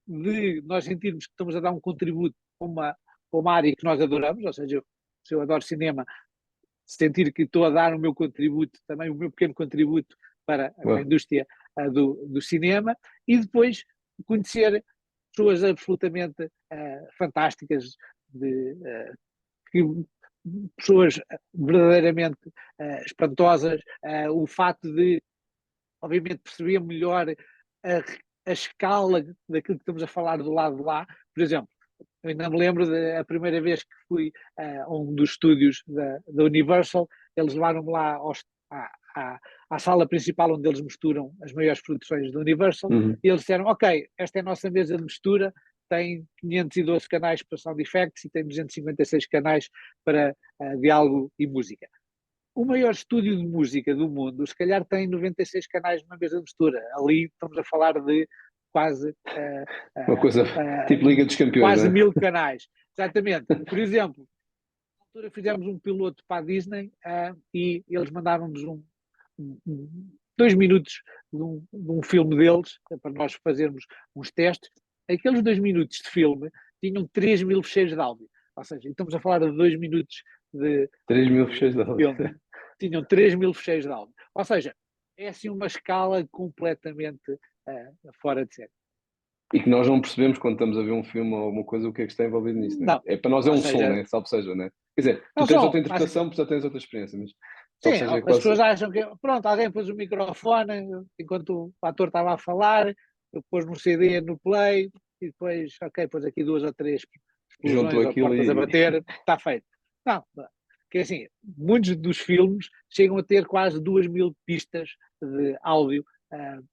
S2: de nós sentirmos que estamos a dar um contributo para uma área que nós adoramos, ou seja, se eu adoro cinema, sentir que estou a dar o meu contributo, também o meu pequeno contributo para a
S1: Claro.
S2: indústria do cinema, e depois conhecer pessoas absolutamente fantásticas, que, pessoas verdadeiramente espantosas, o fato de, obviamente, perceber melhor a escala daquilo que estamos a falar do lado de lá. Por exemplo, eu ainda me lembro da primeira vez que fui a um dos estúdios da Universal, eles levaram-me lá à sala principal onde eles misturam as maiores produções da Universal,
S1: Uhum.
S2: e eles disseram, ok, esta é a nossa mesa de mistura, tem 512 canais para sound effects e tem 256 canais para diálogo e música. O maior estúdio de música do mundo, se calhar tem 96 canais numa mesa de mistura. Ali estamos a falar de quase
S1: Uma coisa tipo Liga dos Campeões, não
S2: quase
S1: é?
S2: 1000 canais. Exatamente. Por exemplo, na altura fizemos um piloto para a Disney e eles mandaram-nos 2 minutos de um filme deles para nós fazermos uns testes. Aqueles 2 minutos de filme tinham 3.000 fecheiros de áudio. Ou seja, estamos a falar de 2 minutos de,
S1: 3.000
S2: de,
S1: fecheiros de
S2: de filme.
S1: áudio.
S2: Tinham 3.000 fecheiros de áudio. Ou seja, é assim uma escala completamente fora de série.
S1: E que nós não percebemos quando estamos a ver um filme ou alguma coisa o que é que está envolvido nisso, né?
S2: Não.
S1: Para nós é
S2: Ou
S1: um som,
S2: seja,
S1: né? Salvo seja, né? Quer dizer, tu
S2: não
S1: tens outra
S2: só,
S1: interpretação, porque já tens outra experiência, mas salvo
S2: sim,
S1: seja é
S2: as
S1: quase.
S2: pessoas acham que, pronto, alguém pôs o microfone enquanto o ator estava a falar, eu pôs no CD no play, e depois, ok, pôs aqui 2 ou 3
S1: Juntou
S2: explosões ou
S1: aquilo
S2: portas a
S1: e.
S2: bater, está feito. Não, que assim, muitos dos filmes chegam a ter quase 2.000 pistas de áudio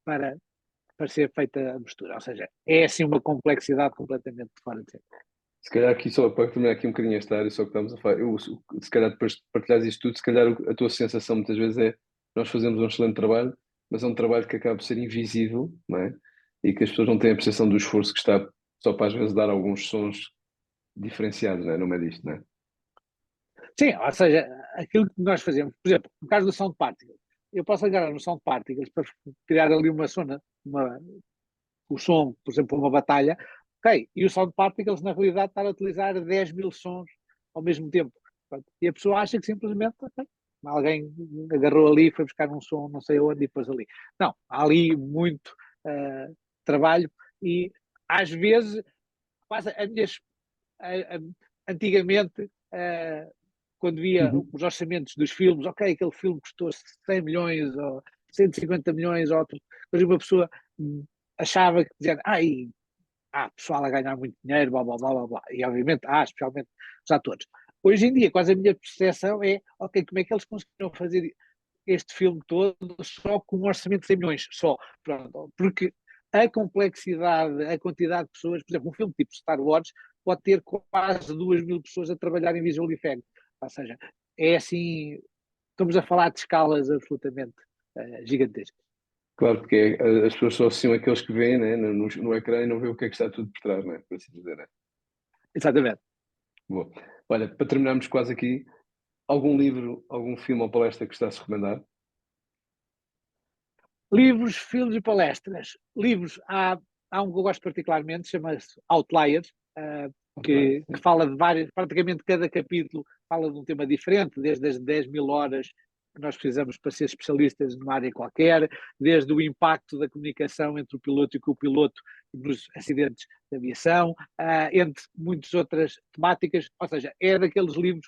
S2: para ser feita a mistura, ou seja, é assim uma complexidade completamente fora de série.
S1: Se calhar aqui só para terminar aqui um bocadinho esta área, só que estamos a falar, se calhar depois de partilhares isto tudo, se calhar a tua sensação muitas vezes é nós fazemos um excelente trabalho, mas é um trabalho que acaba por ser invisível, não é? E que as pessoas não têm a percepção do esforço que está só para às vezes dar alguns sons diferenciados, não é? No meio disto, não é?
S2: Sim, ou seja, aquilo que nós fazemos, por exemplo, no caso do Sound Particle, eu posso agarrar no Sound Particles para criar ali uma zona, o som, por exemplo, uma batalha, ok, e o Sound Particles na realidade está a utilizar 10 mil sons ao mesmo tempo. E a pessoa acha que simplesmente okay, alguém agarrou ali, foi buscar um som não sei onde e pôs ali. Não, há ali muito trabalho e às vezes quase antigamente quando via
S1: Uhum.
S2: os orçamentos dos filmes, ok, aquele filme custou 100 milhões ou 150 milhões, ou outro, mas uma pessoa achava que dizia, pessoal a ganhar muito dinheiro, blá blá blá blá blá. E obviamente, especialmente os atores. Hoje em dia, quase a minha percepção é, ok, como é que eles conseguiram fazer este filme todo só com um orçamento de 100 milhões, só. Pronto, porque a complexidade, a quantidade de pessoas, por exemplo, um filme tipo Star Wars pode ter quase 2 mil pessoas a trabalhar em visual effects. Ou seja, é assim, estamos a falar de escalas absolutamente gigantescas.
S1: Claro, porque as pessoas só associam aqueles que veem, né, no ecrã e não vê o que é que está tudo por trás, né, por assim dizer, né?
S2: Exatamente.
S1: Boa. Olha, para terminarmos quase aqui, algum livro, algum filme ou palestra que estás a recomendar?
S2: Livros, filmes e palestras. Livros, há um que eu gosto particularmente, chama-se Outliers, que fala de vários, praticamente cada capítulo fala de um tema diferente, desde as 10 mil horas que nós precisamos para ser especialistas numa área qualquer, desde o impacto da comunicação entre o piloto e o copiloto nos acidentes de aviação, entre muitas outras temáticas, ou seja, é daqueles livros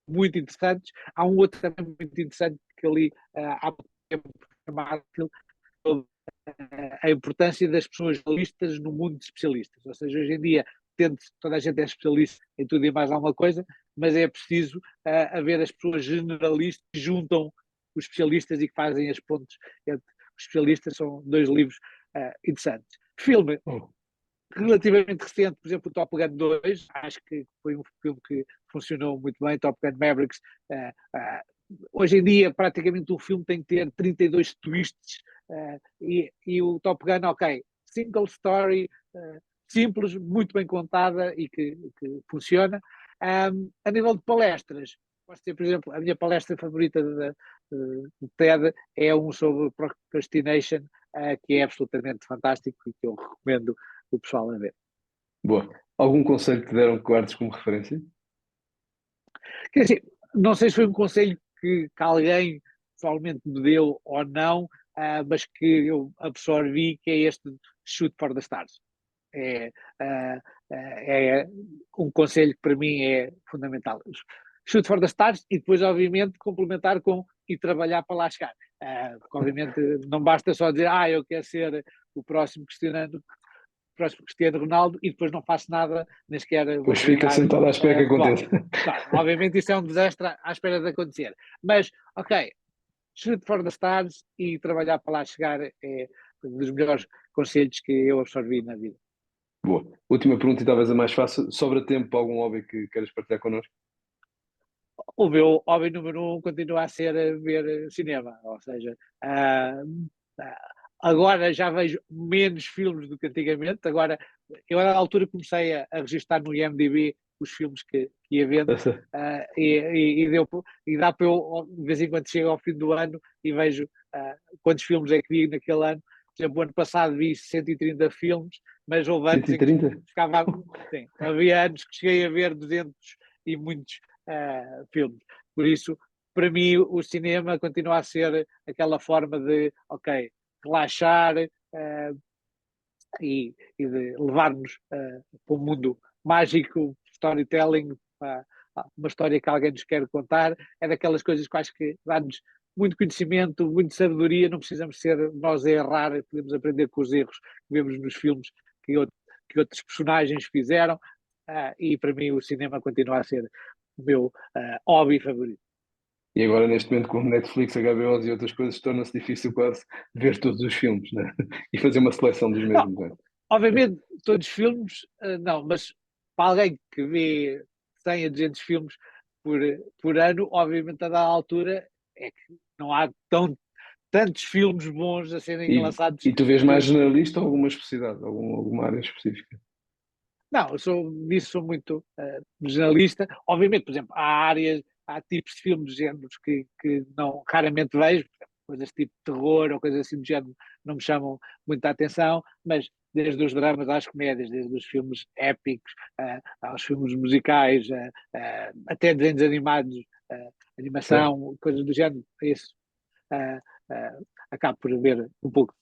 S2: muito interessantes. Há um outro também muito interessante que eu li há pouco tempo, chamado a importância das pessoas generalistas no mundo de especialistas. Ou seja, hoje em dia, toda a gente é especialista em tudo e mais alguma coisa, mas é preciso haver as pessoas generalistas que juntam os especialistas e que fazem as pontes entre os especialistas. São dois livros interessantes. Filme relativamente recente, por exemplo, o Top Gun 2, acho que foi um filme que funcionou muito bem, Top Gun Mavericks. Hoje em dia, praticamente um filme tem que ter 32 twists, e o Top Gun, ok, single story, simples, muito bem contada e que funciona. A nível de palestras, posso ter, por exemplo, a minha palestra favorita do TED é um sobre procrastination, que é absolutamente fantástico e que eu recomendo o pessoal a ver.
S1: Boa. Algum conselho que te deram que guardes como referência?
S2: Quer dizer, não sei se foi um conselho que alguém pessoalmente me deu ou não, mas que eu absorvi, que é este shoot for the stars. É, uh, é um conselho que para mim é fundamental. Shoot for the stars e depois, obviamente, complementar com e trabalhar para lá chegar. Porque, obviamente, não basta só dizer, eu quero ser o próximo Cristiano Ronaldo e depois não faço nada, nem sequer vou
S1: Pois fica
S2: treinar
S1: sentado à espera que
S2: futebol.
S1: aconteça.
S2: Claro, obviamente isso é um desastre à espera de acontecer. Mas, ok, shoot for the stars e trabalhar para lá chegar é um dos melhores conselhos que eu absorvi na vida.
S1: Boa. Última pergunta e talvez a mais fácil. Sobra tempo para algum hobby que queiras partilhar connosco?
S2: O meu hobby número 1 continua a ser ver cinema, ou seja, agora já vejo menos filmes do que antigamente. Agora, eu na altura comecei a registrar no IMDb os filmes que ia vendo, e dá para eu, de vez em quando chego ao fim do ano e vejo quantos filmes é que vi naquele ano. Por exemplo, o ano passado vi 130 filmes, mas houve anos em que
S1: 130?
S2: ficava. Sim, havia anos que cheguei a ver 200 e muitos filmes. Por isso, para mim, o cinema continua a ser aquela forma de, ok, relaxar e de levar-nos para um mundo mágico, storytelling, para uma história que alguém nos quer contar. É daquelas coisas que acho que dá-nos muito conhecimento, muita sabedoria. Não precisamos ser nós a errar, podemos aprender com os erros que vemos nos filmes que outros personagens fizeram. E para mim, o cinema continua a ser o meu hobby favorito.
S1: E agora, neste momento, com Netflix, HBO e outras coisas, torna-se difícil quase ver todos os filmes, né? E fazer uma seleção dos
S2: Não,
S1: mesmos, né?
S2: obviamente, todos os filmes, não, mas para alguém que vê 100 a 200 filmes por ano, obviamente, a dada altura, é que não há tantos filmes bons a serem lançados.
S1: E tu vês mais generalista ou alguma especialidade, alguma área específica?
S2: Não, nisso sou muito generalista. Obviamente, por exemplo, há áreas há tipos de filmes de géneros que não, raramente vejo, coisas tipo terror ou coisas assim do género não me chamam muita atenção, mas desde os dramas às comédias, desde os filmes épicos aos filmes musicais, até desenhos animados,
S1: Certo.
S2: animação, coisas do género, é isso. Uh, Acabo por ver um pouco.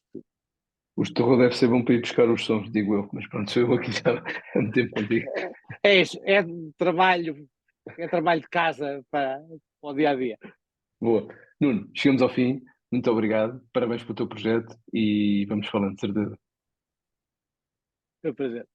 S1: O terror deve ser bom para ir buscar os sons, digo eu, mas pronto, sou eu aqui já há muito tempo contigo.
S2: É isso, é trabalho de casa para o dia a dia.
S1: Boa. Nuno, chegamos ao fim. Muito obrigado. Parabéns pelo teu projeto e vamos falando, de certeza.
S2: Foi um prazer.